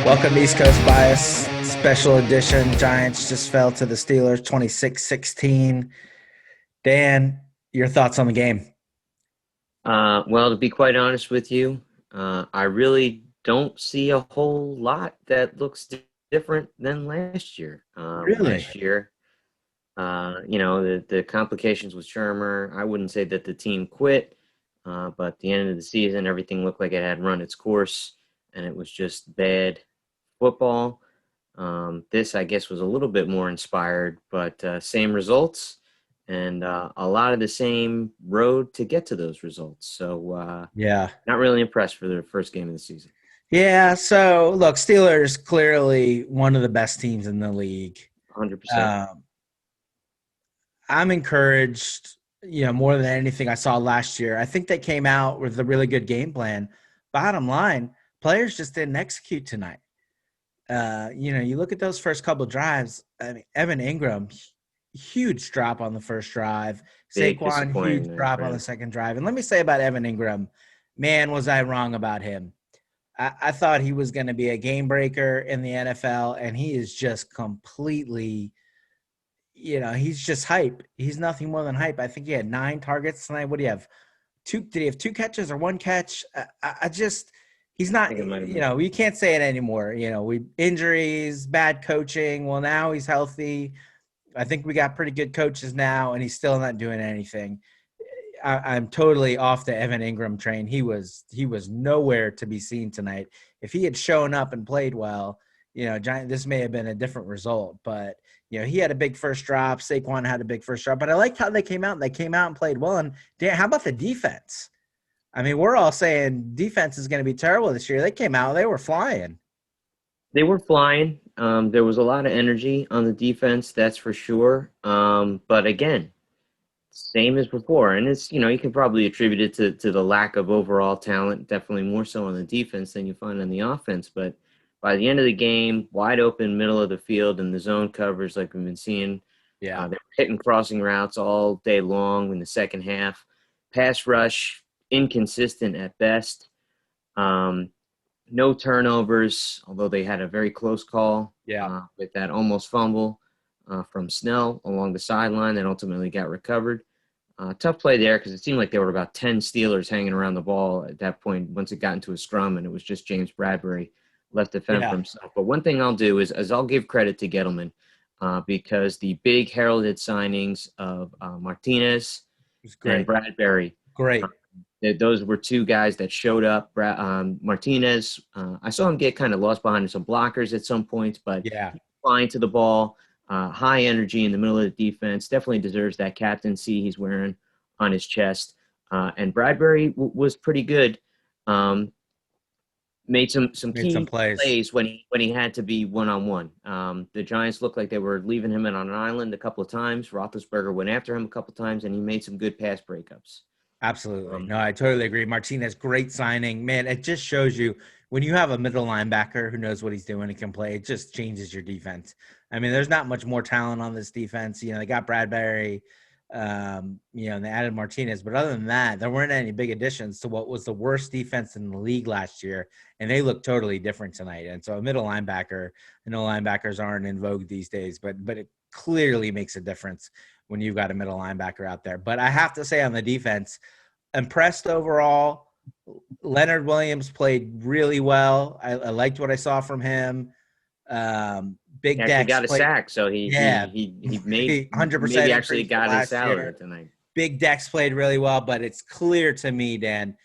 Welcome to East Coast Bias, special edition. Giants just fell to the Steelers 26-16. Dan, your thoughts on the game? Well, to be quite honest with you, I really don't see a whole lot that looks different than last year. Really? The complications with Shermer. I wouldn't say that the team quit, but at the end of the season, everything looked like it had run its course, and it was just bad football. This, I guess, was a little bit more inspired, but same results and a lot of the same road to get to those results. So, Yeah. not really impressed for the first game of the season. Yeah. So, look, Steelers clearly one of the best teams in the league. 100%. Um, I'm encouraged, more than anything I saw last year. I think they came out with a really good game plan. Bottom line, players just didn't execute tonight. You look at those first couple drives. I mean, Evan Ingram, huge drop on the first drive. Big Saquon, huge disappointing drop for on the him. second drive. And let me say about Evan Ingram, man, was I wrong about him. I thought he was going to be a game breaker in the NFL, and he is just completely, he's just hype. He's nothing more than hype. I think he had 9 targets tonight. What do you have? Did he have 2 catches or 1 catch? I just he's I not, think it might have been. you can't say it anymore. We injuries, bad coaching. Well, now he's healthy. I think we got pretty good coaches now, and he's still not doing anything. I'm totally off the Evan Ingram train. He was nowhere to be seen tonight. If he had shown up and played well, this may have been a different result. But he had a big first drop. Saquon had a big first drop. But I liked how they came out. They came out and played well. And Dan, how about the defense? I mean, we're all saying defense is going to be terrible this year. They came out. They were flying. They were flying. There was a lot of energy on the defense, that's for sure. But again, same as before. And it's, you can probably attribute it to the lack of overall talent, definitely more so on the defense than you find on the offense. But by the end of the game, wide open, middle of the field, and the zone covers like we've been seeing, Yeah. they were hitting crossing routes all day long in the second half. Pass rush, inconsistent at best. Um, no turnovers, although they had a very close call Yeah. with that almost fumble from Snell along the sideline that ultimately got recovered. Tough play there because it seemed like there were about 10 Steelers hanging around the ball at that point once it got into a scrum, and it was just James Bradbury left to fend for Yeah. himself. But one thing I'll do is I'll give credit to Gettleman because the big heralded signings of Martinez It was and great. Bradbury, uh, Great. those were 2 guys that showed up. Martinez, I saw him get kind of lost behind some blockers at some points, but Yeah. flying to the ball, high energy in the middle of the defense, definitely deserves that captaincy he's wearing on his chest. And Bradbury was pretty good. Um, Made some Made some key plays. plays when he had to be one-on-one. The Giants looked like they were leaving him in on an island a couple of times. Roethlisberger went after him a couple of times, and he made some good pass breakups. Absolutely. Um, No, I totally agree. Martinez, great signing. Man, it just shows you when you have a middle linebacker who knows what he's doing and can play, it just changes your defense. I mean, there's not much more talent on this defense. They got Bradbury, and they added Martinez. But other than that, there weren't any big additions to what was the worst defense in the league last year. And they look totally different tonight. And so a middle linebacker, I know linebackers aren't in vogue these days, but it clearly makes a difference when you've got a middle linebacker out there. But I have to say on the defense, impressed overall. Leonard Williams played really well. I liked what I saw from him. he Big actually Dex got a played, sack, so yeah, he made 100% maybe actually increase from got his last salary year. tonight. Big Dex played really well, but it's clear to me, Dan,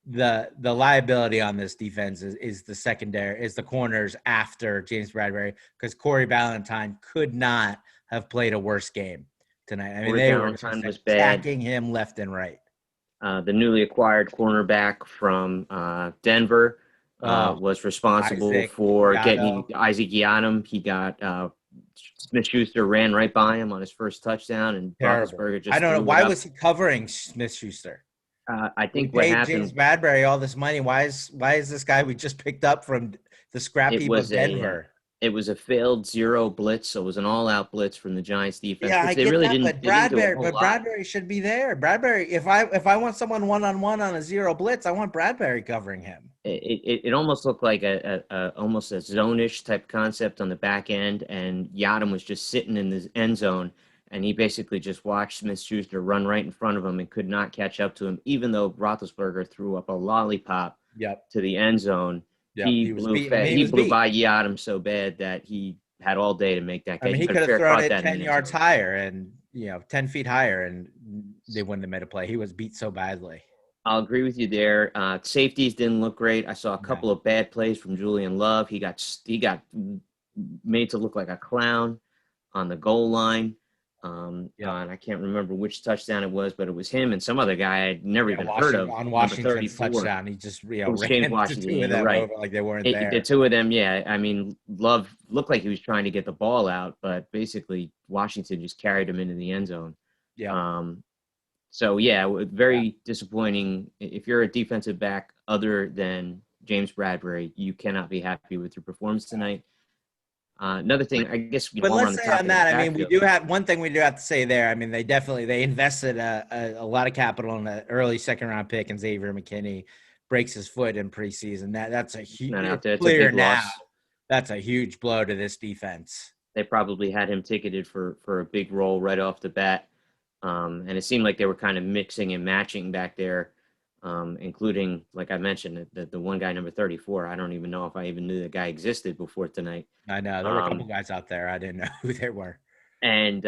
the liability on this defense is the secondary, is the corners after James Bradbury, because Corey Ballantyne could not have played a worse game tonight. I mean, Corey they were just Ballantyne was bad. attacking him left and right. The newly acquired cornerback from Denver Oh, was responsible Isaac for getting Gatto. Isaac Yiadom. He got Smith-Schuster ran right by him on his first touchdown, and Terrible. Roethlisberger I just don't know. threw it Why up. was he covering Smith Schuster? I We think what paid James happened, Bradbury all this money. Why is this guy we just picked up from the scrap it heap of was Denver? a failed zero blitz, so it was an all out blitz from the Giants defense, Yeah, I which they get really that, didn't but they didn't do a Bradbury, whole but lot. Bradbury should be there. Bradbury, if I want someone one on one on a zero blitz, I want Bradbury covering him. it almost looked like a almost a zone-ish type concept on the back end, and Yadam was just sitting in the end zone, and he basically just watched Smith-Schuster run right in front of him and could not catch up to him, even though Roethlisberger threw up a lollipop Yep. to the end zone. Yep. He was beat. I mean, he He was blew beat. by Yadam so bad that he had all day to make that I catch. mean, He he could could have have fair thrown caught it that in 10 the end yards zone. higher and, 10 feet higher, and they wouldn't have made a play. He was beat so badly. I'll agree with you there. Safeties didn't look great. I saw a No. couple of bad plays from Julian Love. He got made to look like a clown on the goal line. And I can't remember which touchdown it was, but it was him and some other guy I'd never even heard of. On Number Washington's 34. touchdown, he just It was ran James the Washington. two of You're them right. over like they weren't there. The two of them, yeah. I mean, Love looked like he was trying to get the ball out, but basically Washington just carried him into the end zone. Yeah. So yeah, very disappointing. If you're a defensive back other than James Bradbury, you cannot be happy with your performance tonight. Another thing, I guess, But while we're on let's the say topic on that, of the I mean, we backfield, do have one thing we do have to say there. I mean, they invested a lot of capital in an early second round pick, and Xavier McKinney breaks his foot in preseason. That's a huge not out there. It's a clear big now. loss. That's a huge blow to this defense. They probably had him ticketed for a big role right off the bat. And it seemed like they were kind of mixing and matching back there, including, like I mentioned, the one guy, number 34. I don't even know if I even knew the guy existed before tonight. I know there were a couple guys out there. I didn't know who they were. And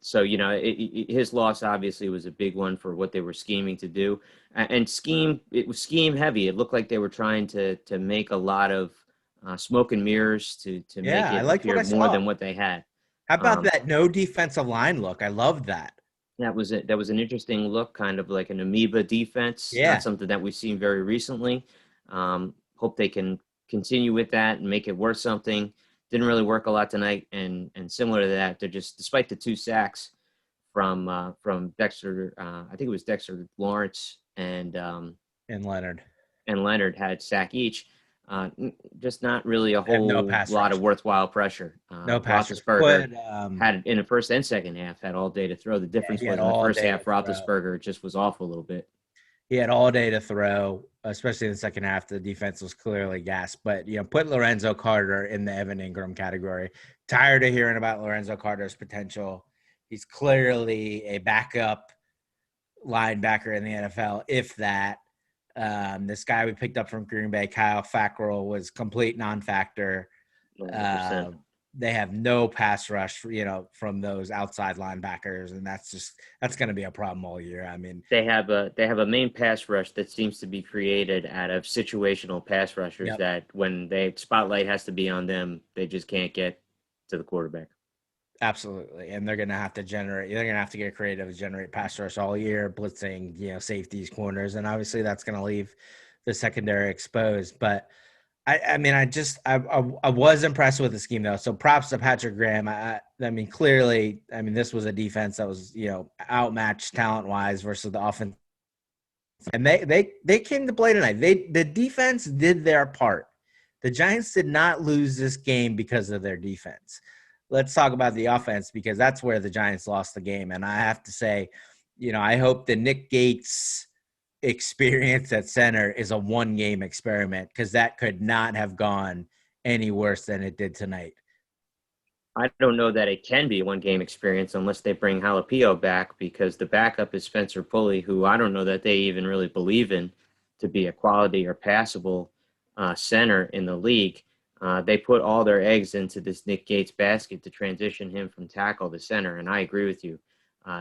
so, his loss obviously was a big one for what they were scheming to do. And it was scheme heavy. It looked like they were trying to make a lot of smoke and mirrors to make it appear more than what they had. How about that no defensive line look? I loved that. That was it. That was an interesting look, kind of like an amoeba defense. Yeah. Not something that we've seen very recently. Hope they can continue with that and make it worth something. Didn't really work a lot tonight, and similar to that, they're just, despite the 2 sacks from Dexter, I think it was Dexter Lawrence and Leonard. And Leonard had sack each. Just not really a whole lot of worthwhile pressure. No pass rush. Had in the first and second half had all day to throw. The difference was in the first half, Roethlisberger just was off a little bit. He had all day to throw, especially in the second half. The defense was clearly gassed. But, put Lorenzo Carter in the Evan Ingram category. Tired of hearing about Lorenzo Carter's potential. He's clearly a backup linebacker in the NFL, if that. This guy we picked up from Green Bay, Kyle Fackrell, was complete non-factor. They have no pass rush, from those outside linebackers, and that's going to be a problem all year. I mean, they have a main pass rush that seems to be created out of situational pass rushers that when the spotlight has to be on them, they just can't get to the quarterback. Absolutely, and they're going to have to get creative to generate pass rush all year, blitzing, safeties, corners, and obviously that's going to leave the secondary exposed. But I was impressed with the scheme though. So props to Patrick Graham. Clearly, this was a defense that was, outmatched talent wise versus the offense, and they came to play tonight. The defense did their part. The Giants did not lose this game because of their defense. Let's talk about the offense, because that's where the Giants lost the game. And I have to say, I hope the Nick Gates experience at center is a 1-game experiment, because that could not have gone any worse than it did tonight. I don't know that it can be a 1-game experience unless they bring Jalapeno back, because the backup is Spencer Pulley, who I don't know that they even really believe in to be a quality or passable center in the league. They put all their eggs into this Nick Gates basket to transition him from tackle to center, and I agree with you.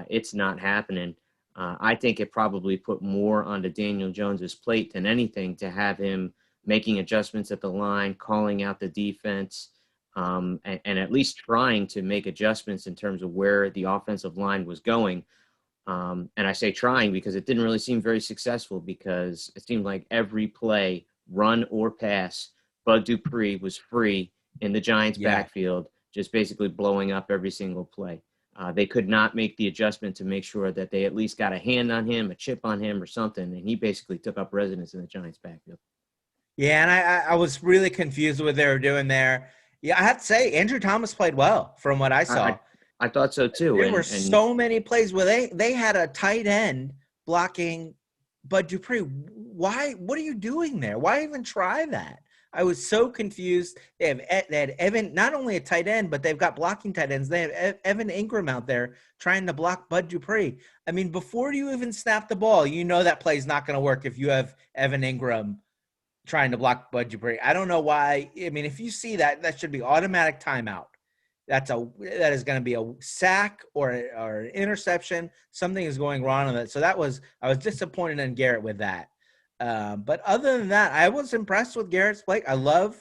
It's not happening. I think it probably put more onto Daniel Jones's plate than anything to have him making adjustments at the line, calling out the defense, and at least trying to make adjustments in terms of where the offensive line was going. And I say trying because it didn't really seem very successful, because it seemed like every play, run or pass, Bud Dupree was free in the Giants' backfield, just basically blowing up every single play. They could not make the adjustment to make sure that they at least got a hand on him, a chip on him or something, and he basically took up residence in the Giants' backfield. Yeah, and I was really confused with what they were doing there. Yeah, I have to say, Andrew Thomas played well from what I saw. I thought so too. There were so many plays where they had a tight end blocking Bud Dupree, why? What are you doing there? Why even try that? I was so confused. They had Evan, not only a tight end, but they've got blocking tight ends. They have Evan Ingram out there trying to block Bud Dupree. I mean, before you even snap the ball, you know that play's not going to work if you have Evan Ingram trying to block Bud Dupree. I don't know why. I mean, if you see that, that should be automatic timeout. That is going to be a sack or an interception. Something is going wrong with it. So I was disappointed in Garrett with that. But other than that, I was impressed with Garrett's play. I love,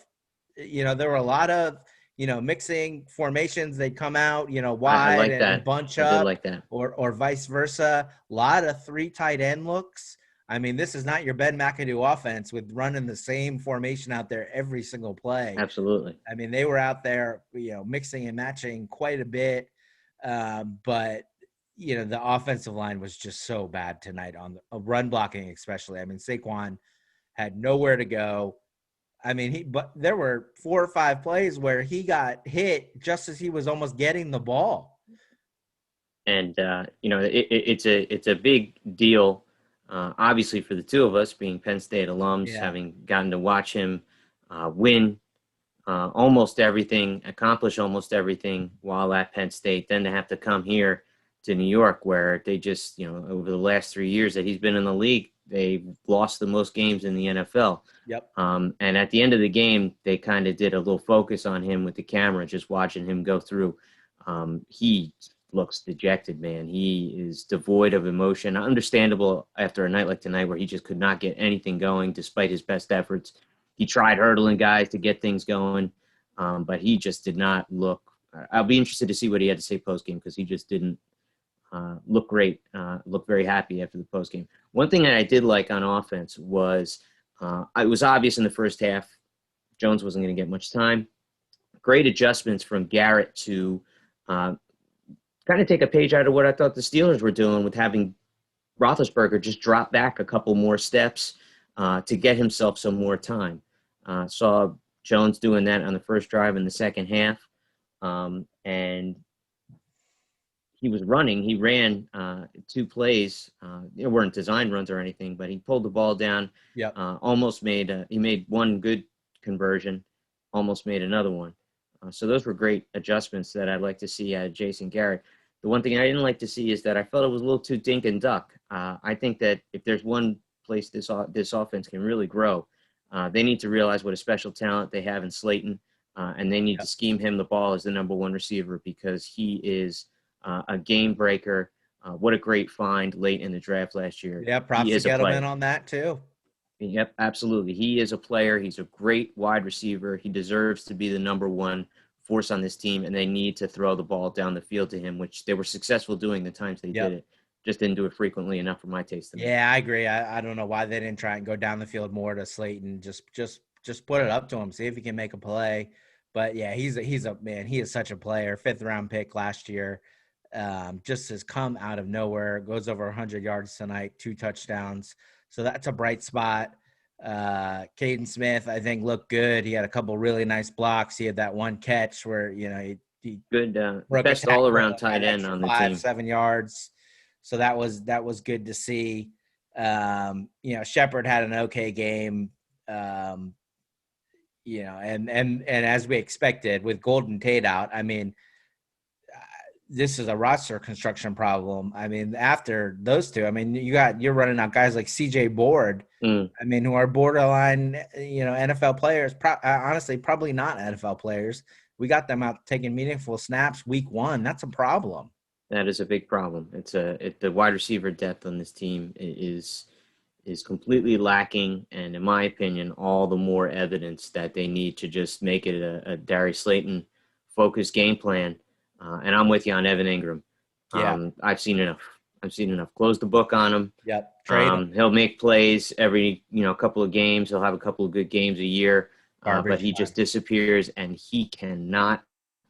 there were a lot of, mixing formations. They'd come out, I wide like and that. bunch I did up like that. or vice versa. A lot of 3 tight end looks. I mean, this is not your Ben McAdoo offense with running the same formation out there every single play. Absolutely. I mean, they were out there, mixing and matching quite a bit. But, the offensive line was just so bad tonight on the run blocking, especially. I mean, Saquon had nowhere to go. I mean, but there were 4 or 5 plays where he got hit just as he was almost getting the ball. And it's a big deal, obviously for the two of us being Penn State alums, having gotten to watch him win almost everything, accomplish almost everything while at Penn State, then to have to come here to New York, where they just, over the last 3 years that he's been in the league, they've lost the most games in the NFL. Yep. And at the end of the game, they kind of did a little focus on him with the camera, just watching him go through. He looks dejected, man. He is devoid of emotion. Understandable after a night like tonight where he just could not get anything going despite his best efforts. He tried hurdling guys to get things going, but he just did not look. I'll be interested to see what he had to say post-game because he just didn't look great, look very happy after the post-game. One thing that I did like on offense was it was obvious in the first half Jones wasn't going to get much time. Great adjustments from Garrett to kind of take a page out of what I thought the Steelers were doing with having Roethlisberger just drop back a couple more steps to get himself some more time. Saw Jones doing that on the first drive in the second half. And he was running. He ran 2 plays. They weren't design runs or anything, but he pulled the ball down. Yep. Almost he made one good conversion, almost made another one. So those were great adjustments that I'd like to see out of Jason Garrett. The one thing I didn't like to see is that I felt it was a little too dink and duck. I think that if there's one place this offense can really grow, they need to realize what a special talent they have in Slayton, and they need to scheme him the ball as the number 1 receiver because he is a game breaker. What a great find late in the draft last year. Yeah, props to get him in on that too. Yep, absolutely. He is a player. He's a great wide receiver. He deserves to be the number 1 force on this team, and they need to throw the ball down the field to him, which they were successful doing the times they did it. Just didn't do it frequently enough for my taste. Yeah, I agree. I don't know why they didn't try and go down the field more to Slayton. Just put it up to him, see if he can make a play. But yeah, he's a man. He is such a player. 5th round pick last year. Just has come out of nowhere. Goes over 100 yards tonight, 2 touchdowns. So that's a bright spot. Caden Smith, I think, looked good. He had a couple really nice blocks. He had that one catch where he good best all around tight end on the 5-7 yards. So that was good to see. Shepard had an okay game. And as we expected with Golden Tate out, I mean, this is a roster construction problem. I mean, after those 2, I mean, you're running out guys like CJ Board. I mean, who are borderline, NFL players. Honestly, probably not NFL players. We got them out taking meaningful snaps week 1. That's a problem. That is a big problem. The wide receiver depth on this team is completely lacking, and in my opinion, all the more evidence that they need to just make it a Darius Slayton focused game plan. And I'm with you on Evan Ingram. Yeah. I've seen enough. Close the book on him. Yep. Trade him. He'll make plays every couple of games. He'll have a couple of good games a year, but he just disappears, and he cannot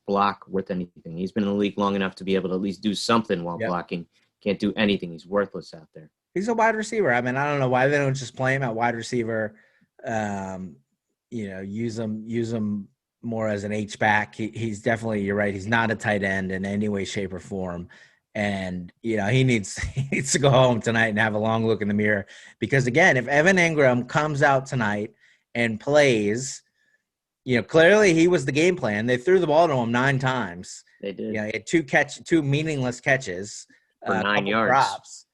block worth anything. He's been in the league long enough to be able to at least do something while blocking. Can't do anything. He's worthless out there. He's a wide receiver. I mean, I don't know why they don't just play him at wide receiver. Use him more as an H-back. He's definitely, you're right, he's not a tight end in any way, shape, or form. And he needs he needs to go home tonight and have a long look in the mirror, because again, if Evan Ingram comes out tonight and plays, clearly he was the game plan. They threw the ball to him 9 times. They did. He had two meaningless catches, for 9 couple yards. drops.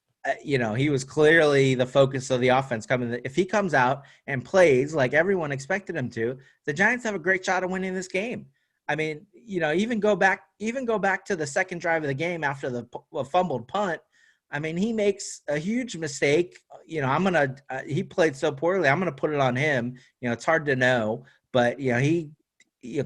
He was clearly the focus of the offense coming. If he comes out and plays like everyone expected him to, the Giants have a great shot of winning this game. I mean, even go back to the second drive of the game after the fumbled punt. I mean, he makes a huge mistake. He played so poorly. I'm gonna put it on him. It's hard to know, but he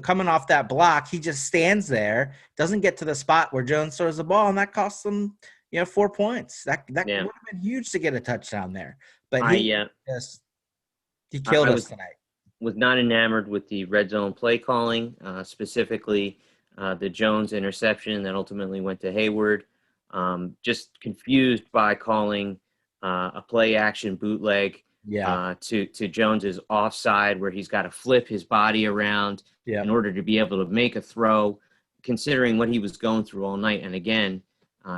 coming off that block, he just stands there, doesn't get to the spot where Jones throws the ball, and that costs them 4 points. That would have been huge to get a touchdown there. But he killed us tonight. Was not enamored with the red zone play calling, specifically the Jones interception that ultimately went to Hayward. Just confused by calling a play action bootleg to Jones's offside, where he's got to flip his body around in order to be able to make a throw, considering what he was going through all night. And again,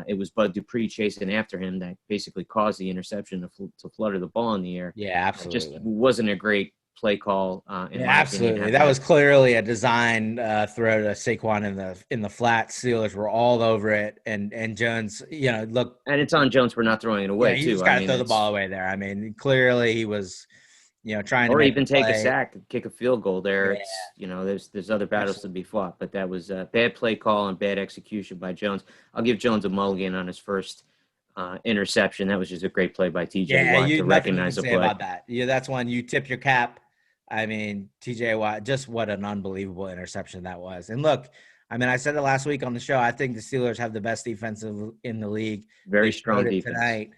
it was Bud Dupree chasing after him that basically caused the interception to flutter the ball in the air. Yeah, absolutely. It just wasn't a great play call. Absolutely. That was clearly a design throw to Saquon in the flat. Steelers were all over it, and Jones, look. And it's on Jones for not throwing it away, too. He's got to throw the ball away there. I mean, clearly he was, trying to even take a sack, kick a field goal there. Yeah. It's, there's other battles to be fought, but that was a bad play call and bad execution by Jones. I'll give Jones a mulligan on his first interception. That was just a great play by TJ Watt to recognize the play. About that. That's one you tip your cap. I mean, TJ Watt, just what an unbelievable interception that was. And look, I mean, I said it last week on the show. I think the Steelers have the best defensive in the league. Very strong defense tonight.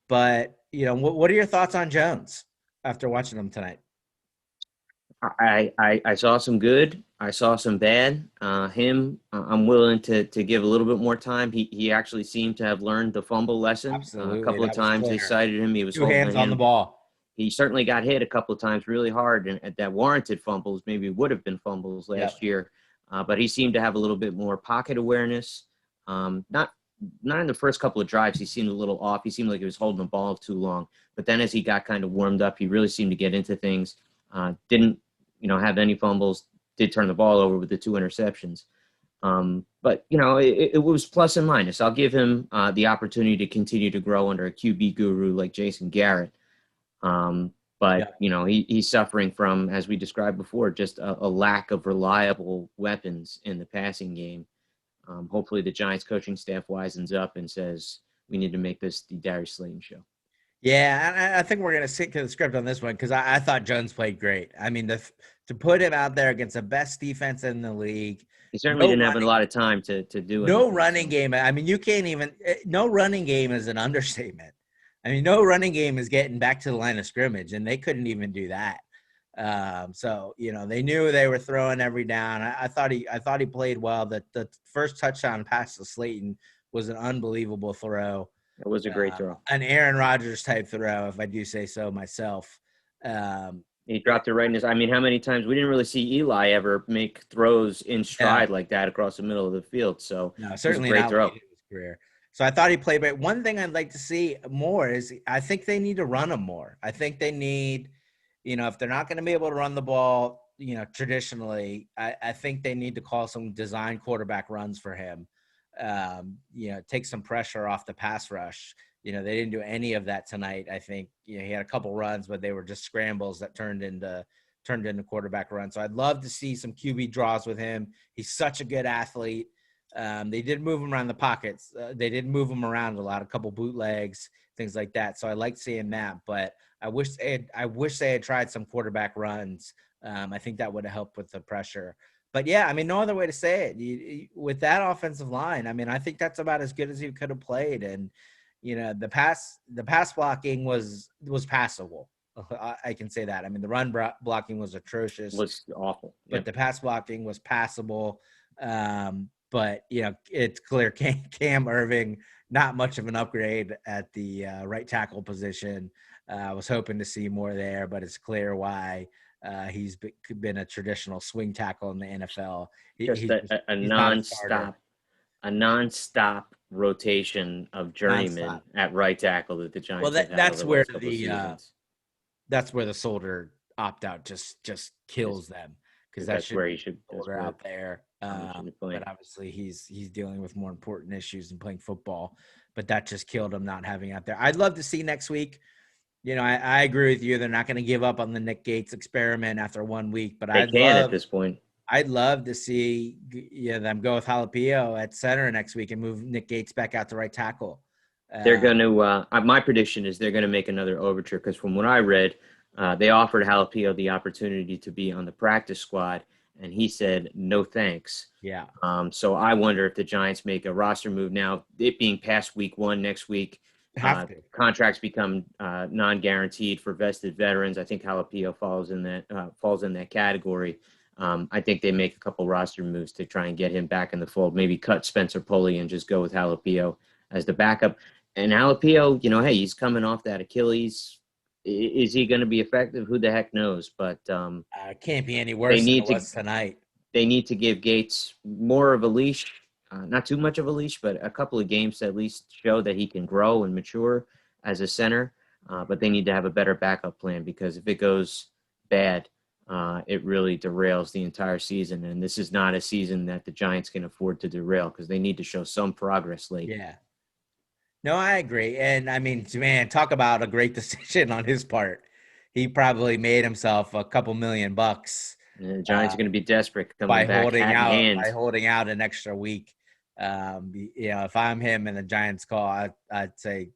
But what are your thoughts on Jones after watching him tonight? I saw some good. I saw some bad. I'm willing to give a little bit more time. He actually seemed to have learned the fumble lesson. Absolutely. A couple of times they cited him. He was 2 hands on the ball. He certainly got hit a couple of times really hard, and that warranted fumbles. Maybe would have been fumbles last year, but he seemed to have a little bit more pocket awareness. Not in the first couple of drives, he seemed a little off. He seemed like he was holding the ball too long. But then as he got kind of warmed up, he really seemed to get into things. Didn't have any fumbles. Did turn the ball over with the 2 interceptions. But it was plus and minus. I'll give him the opportunity to continue to grow under a QB guru like Jason Garrett. But he's suffering from, as we described before, just a lack of reliable weapons in the passing game. Hopefully the Giants coaching staff wisens up and says, we need to make this the Darius Slayton show. Yeah, and I think we're going to stick to the script on this one, because I thought Jones played great. I mean, to put him out there against the best defense in the league. He certainly didn't have a lot of time to do it. No running game. I mean, you can't even – no running game is an understatement. I mean, no running game is getting back to the line of scrimmage, and they couldn't even do that. So they knew they were throwing every down. I thought he played well. The first touchdown pass to Slayton was an unbelievable throw. It was a great throw, an Aaron Rodgers type throw, if I do say so myself. He dropped it right in his. I mean, how many times we didn't really see Eli ever make throws in stride like that across the middle of the field? So no, certainly not in his career. So I thought he played great. One thing I'd like to see more is I think they need to run him more. I think they need, if they're not going to be able to run the ball, traditionally, I think they need to call some design quarterback runs for him. Take some pressure off the pass rush. They didn't do any of that tonight. I think, he had a couple runs, but they were just scrambles that turned into quarterback runs. So I'd love to see some QB draws with him. He's such a good athlete. They did move him around the pockets. They did move him around a lot, a couple bootlegs, things like that. So I liked seeing that, but I wish they had tried some quarterback runs. I think that would have helped with the pressure. But yeah, I mean, no other way to say it. With that offensive line, I mean, I think that's about as good as he could have played. And the pass blocking was passable. I can say that. I mean, the run blocking was atrocious. It was awful. But the pass blocking was passable. But it's clear Cam Irving, not much of an upgrade at the right tackle position. I was hoping to see more there, but it's clear why he's been a traditional swing tackle in the NFL. He's nonstop a nonstop rotation of journeymen nonstop. at right tackle that the Well, Giants have that had over that's the where last couple of the seasons. that's where the Solder opt out just Is kills them because because that that's should where be he should. That's Solder where out there. he should be playing. But obviously he's dealing with more important issues and playing football. But that just killed him not having out there. I'd love to see next week. I agree with you. They're not going to give up on the Nick Gates experiment after 1 week, but They can at this point. I'd love to see them go with Jalapeno at center next week and move Nick Gates back out to right tackle. They're going to. My prediction is they're going to make another overture because from what I read, they offered Jalapeno the opportunity to be on the practice squad, and he said no thanks. Yeah. So I wonder if the Giants make a roster move now. It being past week 1 next week, Have to. contracts become non-guaranteed for vested veterans. I think Jalapeno falls in that category. I think they make a couple roster moves to try and get him back in the fold. Maybe cut Spencer Pulley and just go with Jalapeno as the backup. And Jalapeno, hey, he's coming off that Achilles. Is he going to be effective? Who the heck knows? But Can't be any they worse than need it to was tonight. they need to give Gates more of a leash, not too much of a leash, but a couple of games to at least show that he can grow and mature as a center. But they need to have a better backup plan because if it goes bad, it really derails the entire season. And this is not a season that the Giants can afford to derail because they need to show some progress late. Yeah. No, I agree. And I mean, man, talk about a great decision on his part. He probably made himself a couple $1,000,000 And the Giants are going to be desperate by coming back hat in hand. holding out an extra week. If I'm him and the Giants call, I'd say,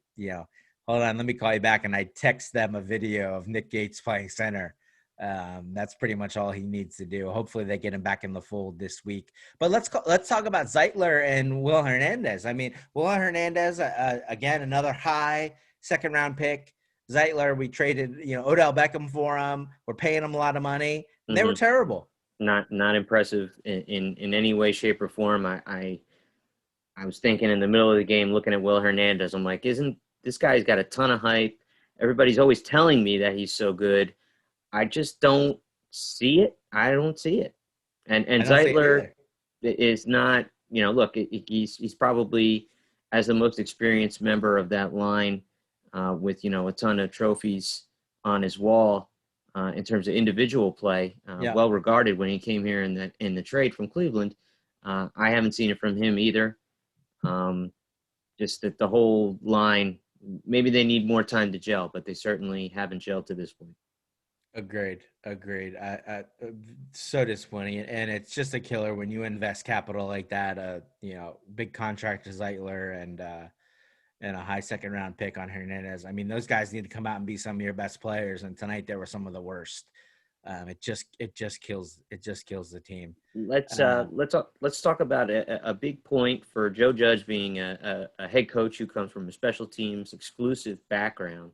hold on, let me call you back, and I text them a video of Nick Gates playing center. That's pretty much all he needs to do. Hopefully, they get him back in the fold this week. But let's talk about Zeitler and Will Hernandez. I mean, Will Hernandez again, another high second round pick. Zeitler, we traded Odell Beckham for him. We're paying him a lot of money. And they were terrible. Not impressive in any way, shape, or form. I was thinking in the middle of the game, looking at Will Hernandez, I'm like, isn't this guy's got a ton of hype? Everybody's always telling me that he's so good. I just don't see it. I don't see it. And Zeitler is not, look, he's probably as the most experienced member of that line with, a ton of trophies on his wall. In terms of individual play, well regarded when he came here in the trade from Cleveland. I haven't seen it from him either. Just that the whole line, maybe they need more time to gel, but they certainly haven't gelled to this point. Agreed. So disappointing, and it's just a killer when you invest capital like that. Big contract to Zeitler and a high second round pick on Hernandez. I mean, those guys need to come out and be some of your best players. And tonight they were some of the worst. It just kills the team. Let's talk about a big point for Joe Judge being a head coach who comes from a special teams exclusive background.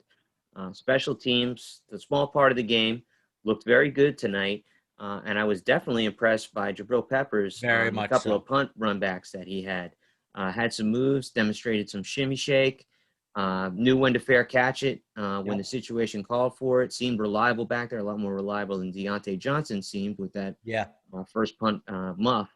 Special teams, the small part of the game, looked very good tonight. And I was definitely impressed by Jabril Peppers. A couple of punt run backs that he had. Had some moves, demonstrated some shimmy shake, knew when to fair catch it when the situation called for it. Seemed reliable back there, a lot more reliable than Deontay Johnson seemed with that first punt muff.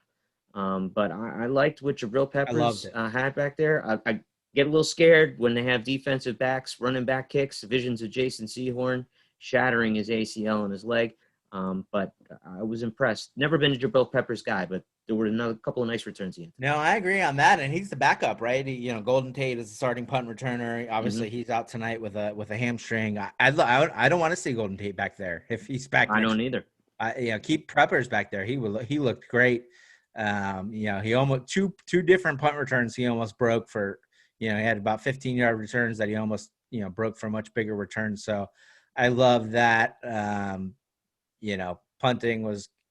But I liked what Jabril Peppers had back there. I get a little scared when they have defensive backs running back kicks, visions of Jason Sehorn shattering his ACL in his leg. But I was impressed. Never been a Jabril Peppers guy, but there were another couple of nice returns in. No, I agree on that, and he's the backup, right? Golden Tate is the starting punt returner. Obviously, he's out tonight with a hamstring. I don't want to see Golden Tate back there if he's back. I don't either. Keep Peppers back there. He looked great. He almost two different punt returns he almost broke for. He had about 15-yard returns that he almost broke for much bigger returns. So I love that.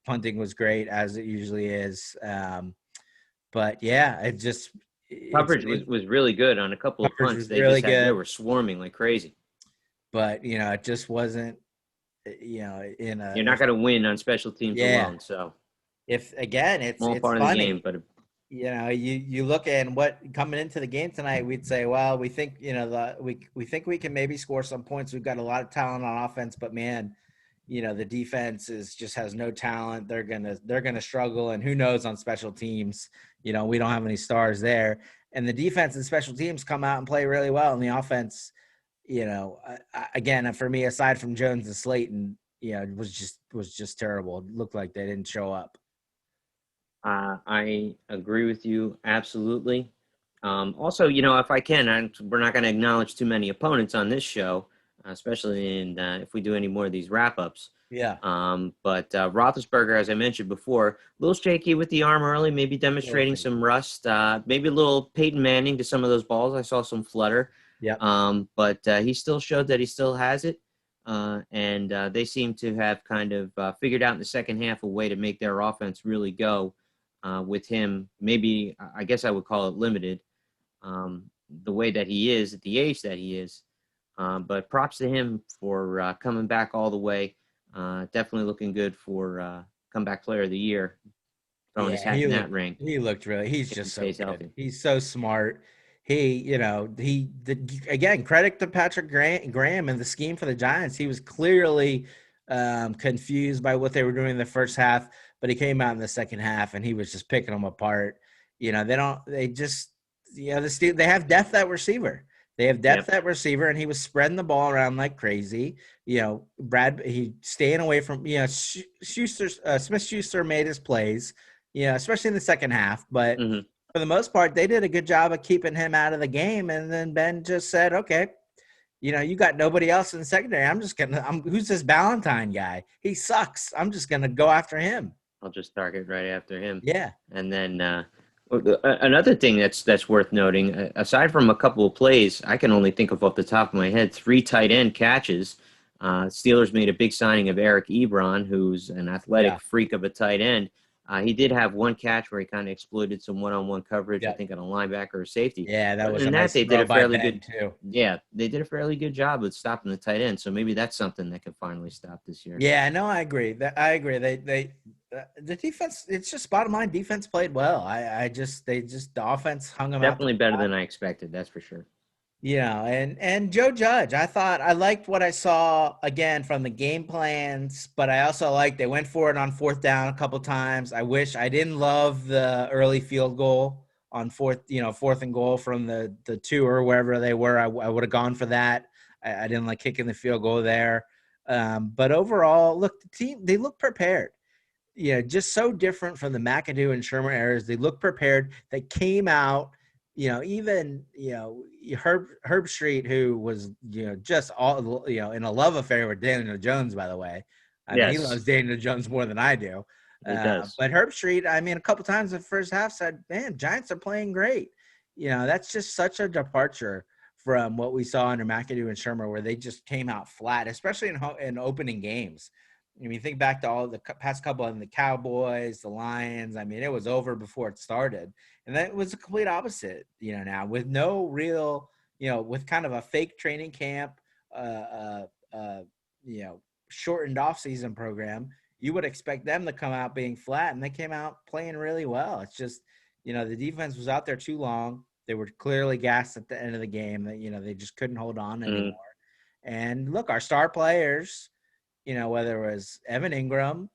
Punting was great as it usually is. But yeah, coverage was really good on a couple of punts. They were swarming like crazy. But it just wasn't. You're not going to win on special teams alone. So it's small part funny. Of the game, but you look at what coming into the game tonight, we'd say, well, we think we think we can maybe score some points. We've got a lot of talent on offense, but man, the defense just has no talent. They're gonna struggle, and who knows on special teams. We don't have any stars there, and the defense and special teams come out and play really well. And the offense, again, for me, aside from Jones and Slayton, it was just terrible. It looked like they didn't show up. I agree with you absolutely. Also, if I can, we're not going to acknowledge too many opponents on this show, especially if we do any more of these wrap-ups. Yeah. But Roethlisberger, as I mentioned before, a little shaky with the arm early, maybe demonstrating some rust, maybe a little Peyton Manning to some of those balls. I saw some flutter. Yeah. But he still showed that he still has it. And they seem to have kind of figured out in the second half a way to make their offense really go with him. Maybe, I guess I would call it limited, the way that he is at the age that he is. But props to him for coming back all the way. Definitely looking good for comeback player of the year. Throwing his hat in that ring. He looked he's just so good. Healthy. He's so smart. Again, credit to Patrick Graham and the scheme for the Giants. He was clearly confused by what they were doing in the first half, but he came out in the second half and he was just picking them apart. They have depth at receiver. They have depth at receiver, and he was spreading the ball around like crazy. He staying away from, Smith-Schuster made his plays, especially in the second half. But for the most part, they did a good job of keeping him out of the game. And then Ben just said, okay, you got nobody else in the secondary. Who's this Ballantyne guy? He sucks. I'm just going to go after him. I'll just target right after him. Yeah. And then another thing that's worth noting, aside from a couple of plays, I can only think of off the top of my head 3 tight end catches. Steelers made a big signing of Eric Ebron, who's an athletic freak of a tight end. He did have one catch where he kind of exploited some one-on-one coverage, I think, on a linebacker or safety. Yeah, that was a nice they did a fairly good too. Yeah, they did a fairly good job with stopping the tight end. So maybe that's something that can finally stop this year. Yeah, no, I agree. The defense, it's just bottom line, defense played well. The offense hung them definitely out better than I expected. That's for sure. And Joe Judge, I liked what I saw again from the game plans, but I also liked they went for it on fourth down a couple times. I didn't love the early field goal on fourth and goal from the 2 or wherever they were. I would have gone for that. I didn't like kicking the field goal there. But overall, look, the team, they look prepared. Just so different from the McAdoo and Shermer eras. They look prepared. They came out. Herb Street, who was, just all, in a love affair with Daniel Jones, by the way. I mean, he loves Daniel Jones more than I do. He does. But Herb Street, a couple times in the first half said, man, Giants are playing great. That's just such a departure from what we saw under McAdoo and Shermer, where they just came out flat, especially in opening games. Think back to all the past couple of the Cowboys, the Lions. It was over before it started. And that was a complete opposite, now with no real, with kind of a fake training camp, shortened off-season program, you would expect them to come out being flat, and they came out playing really well. It's just, the defense was out there too long. They were clearly gassed at the end of the game. That they just couldn't hold on anymore. And look, our star players, whether it was Evan Ingram,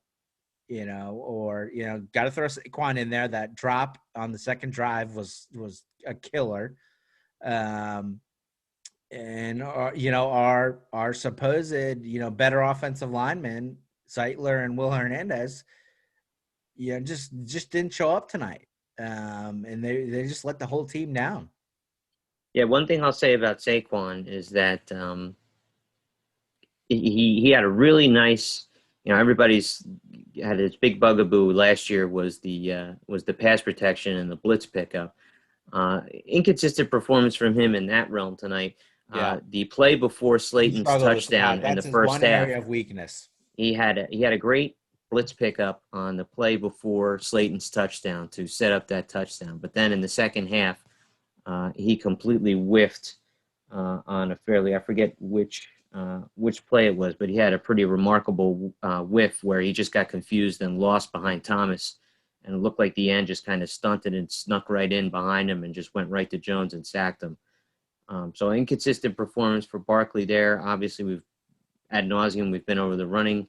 or, got to throw Saquon in there. That drop on the second drive was a killer. And, our supposed, better offensive linemen, Zeitler and Will Hernandez, just didn't show up tonight. And they just let the whole team down. Yeah, one thing I'll say about Saquon is that he had a really nice, everybody's had his big bugaboo last year was the pass protection and the blitz pickup. Inconsistent performance from him in that realm tonight. The play before Slayton's touchdown in the first half, area of weakness. He had a great blitz pickup on the play before Slayton's touchdown to set up that touchdown. But then in the second half, he completely whiffed on a fairly, I forget which play it was, but he had a pretty remarkable whiff where he just got confused and lost behind Thomas, and it looked like the end just kind of stunted and snuck right in behind him and just went right to Jones and sacked him. So inconsistent performance for Barkley there. Obviously, we've ad nauseum, we've been over the running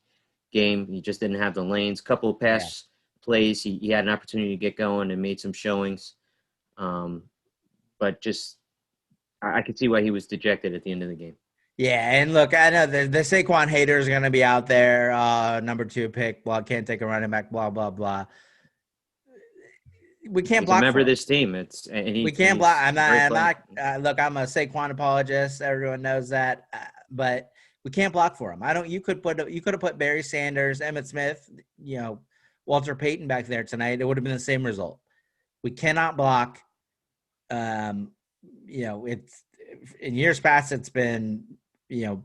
game. He just didn't have the lanes. Couple of pass plays, he had an opportunity to get going and made some showings. But just I could see why he was dejected at the end of the game. Yeah, and look, I know the Saquon haters are going to be out there. Number 2 pick, well, can't take a running back, blah blah blah. We can't He's a block member for of him. this team. We can't block. He's I'm a not. great I'm player. not. Look, I'm a Saquon apologist. Everyone knows that, but we can't block for him. I don't. You could have put Barry Sanders, Emmitt Smith, Walter Payton back there tonight. It would have been the same result. We cannot block. It's in years past. It's been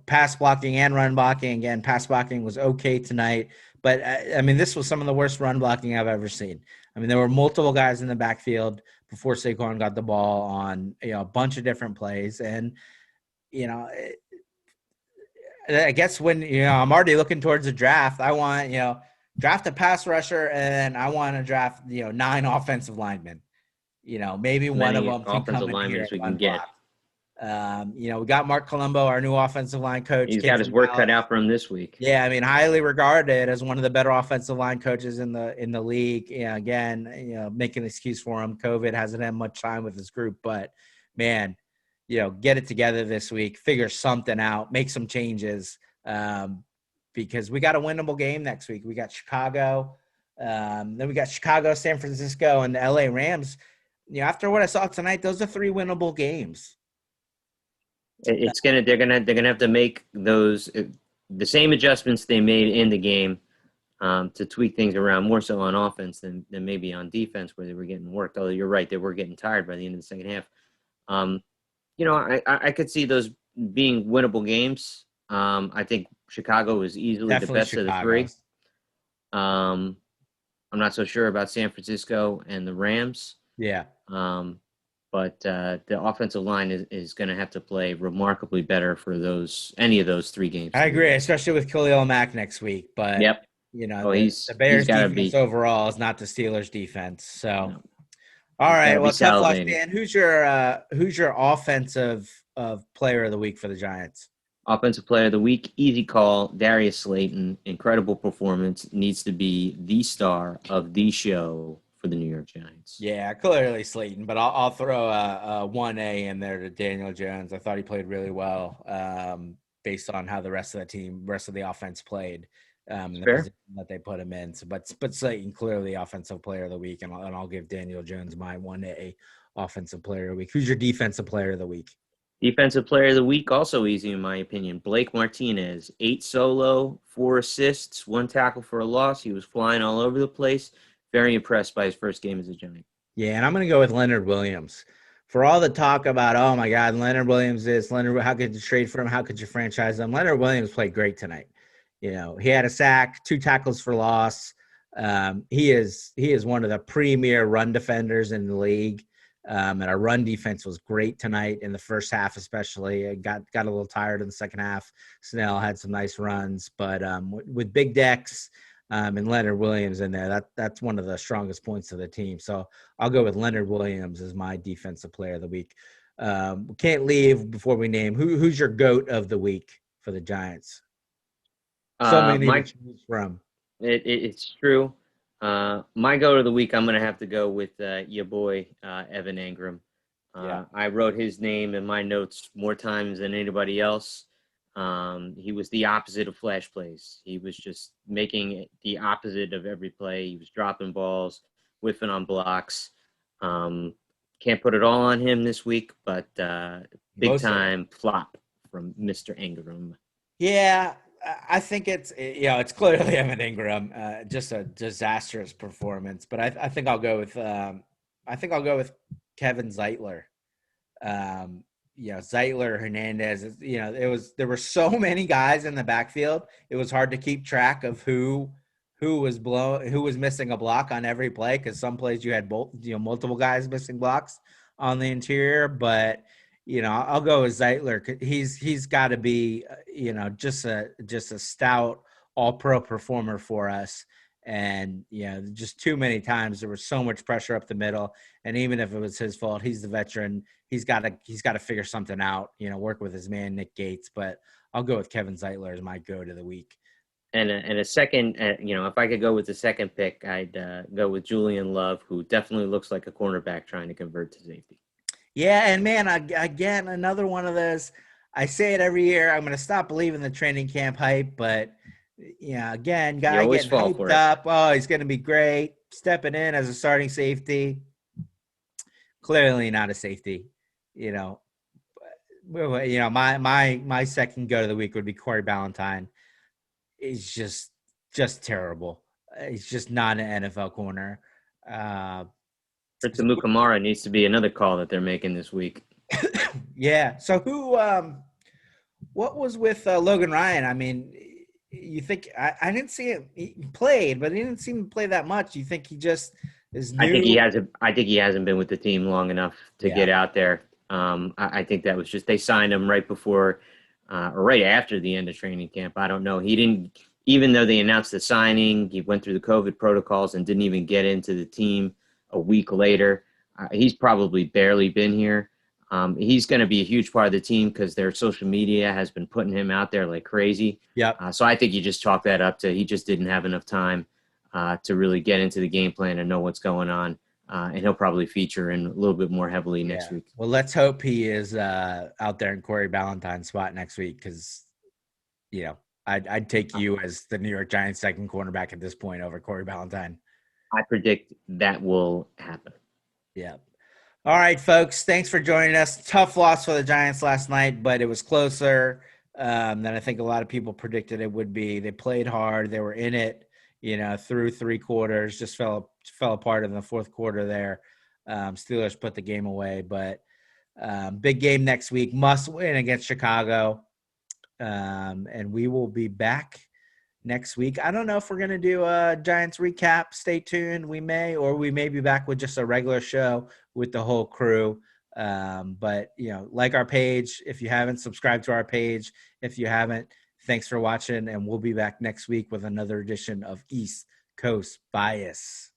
pass blocking and run blocking. Again, pass blocking was okay tonight, but I mean, this was some of the worst run blocking I've ever seen. I mean, there were multiple guys in the backfield before Saquon got the ball on a bunch of different plays, and I guess when I'm already looking towards the draft, I want draft a pass rusher, and I want to draft 9 offensive linemen. Maybe one of them can come offensive in linemen here as we and can run get. block. We got Mark Colombo, our new offensive line coach. He's kid got his from work Dallas. cut out for him this week. Yeah, I mean, highly regarded as one of the better offensive line coaches in the league. Again, make an excuse for him. COVID hasn't had much time with his group, but man, get it together this week, figure something out, make some changes, because we got a winnable game next week. We got Chicago, then we got Chicago, San Francisco, and the LA Rams. After what I saw tonight, those are 3 winnable games. They're gonna have to make those the same adjustments they made in the game to tweak things around, more so on offense than maybe on defense, where they were getting worked. Although you're right, they were getting tired by the end of the second half. I could see those being winnable games. I think Chicago was easily Definitely the best Chicago. of the 3. I'm not so sure about San Francisco and the Rams. Yeah. But the offensive line is going to have to play remarkably better for any of those 3 games. I agree, especially with Khalil Mack next week. But yep, the Bears' defense overall is not the Steelers' defense. So, all right, well, tough loss, Dan. Who's your offensive player of the week for the Giants? Offensive player of the week, easy call, Darius Slayton. Incredible performance. Needs to be the star of the show for the New York Giants. Yeah, clearly Slayton, but I'll throw a 1A in there to Daniel Jones. I thought he played really well based on how the rest of the offense played, the position that they put him in. So, but Slayton clearly offensive player of the week, and I'll give Daniel Jones my 1A offensive player of the week. Who's your defensive player of the week? Defensive player of the week, also easy in my opinion. Blake Martinez, 8 solo, 4 assists, 1 tackle for a loss. He was flying all over the place. Very impressed by his first game as a Giant. Yeah, and I'm going to go with Leonard Williams. For all the talk about, oh my God, Leonard Williams how could you trade for him? How could you franchise him? Leonard Williams played great tonight. He had a sack, 2 tackles for loss. He is one of the premier run defenders in the league. And our run defense was great tonight in the first half, especially. It got a little tired in the second half. Snell had some nice runs, but with Big Dex and Leonard Williams in there, that's one of the strongest points of the team. So I'll go with Leonard Williams as my defensive player of the week. We can't leave before we name who's your GOAT of the week for the Giants. So many to choose from. It's true. My GOAT of the week, I'm going to have to go with your boy, Evan Engram. I wrote his name in my notes more times than anybody else. He was the opposite of flash plays. He was just making the opposite of every play. He was dropping balls, whiffing on blocks. Can't put it all on him this week, but big time flop from Mr. Engram. Yeah. I think it's clearly Evan Engram, just a disastrous performance. But I think I'll go with Kevin Zeitler. Zeitler, Hernandez. There were so many guys in the backfield. It was hard to keep track of who was missing a block on every play, because some plays you had multiple guys missing blocks on the interior, but. I'll go with Zeitler. He's got to be, just a stout all-pro performer for us. And, just too many times there was so much pressure up the middle. And even if it was his fault, he's the veteran. He's got to figure something out, work with his man, Nick Gates. But I'll go with Kevin Zeitler as my GOAT of the week. And a second, if I could go with the second pick, I'd go with Julian Love, who definitely looks like a cornerback trying to convert to safety. Yeah, and man, again, another one of those. I say it every year. I'm going to stop believing the training camp hype, but yeah, again, You guy always getting fall hyped for it. up. Oh, he's going to be great. Stepping in as a starting safety. Clearly not a safety. You know, my second go to the week would be Corey Ballantyne. He's just terrible. He's just not an NFL corner. Uh, Prince Mukamara needs to be another call that they're making this week. yeah. So who? What was with Logan Ryan? I mean, you think I didn't see him. He played, but he didn't seem to play that much. You think he just is I think he new? hasn't. I think he hasn't been with the team long enough to Yeah. get out there. I think that was just they signed him right before or right after the end of training camp. I don't know. He didn't, even though they announced the signing, he went through the COVID protocols and didn't even get into the team a week later. He's probably barely been here. He's going to be a huge part of the team because their social media has been putting him out there like crazy. Yep. So I think you just chalk that up to he just didn't have enough time to really get into the game plan and know what's going on. And he'll probably feature in a little bit more heavily next week. Well, let's hope he is out there in Corey Ballantyne's spot next week because, I'd take you as the New York Giants second cornerback at this point over Corey Ballantyne. I predict that will happen. Yeah. All right, folks. Thanks for joining us. Tough loss for the Giants last night, but it was closer than I think a lot of people predicted it would be. They played hard. They were in it, through three quarters. Just fell apart in the fourth quarter there. Steelers put the game away, but big game next week. Must win against Chicago. And we will be back next week. I don't know if we're going to do a Giants recap. Stay tuned. We may be back with just a regular show with the whole crew. But like our page, if you haven't subscribed to our page, if you haven't, thanks for watching. And we'll be back next week with another edition of East Coast Bias.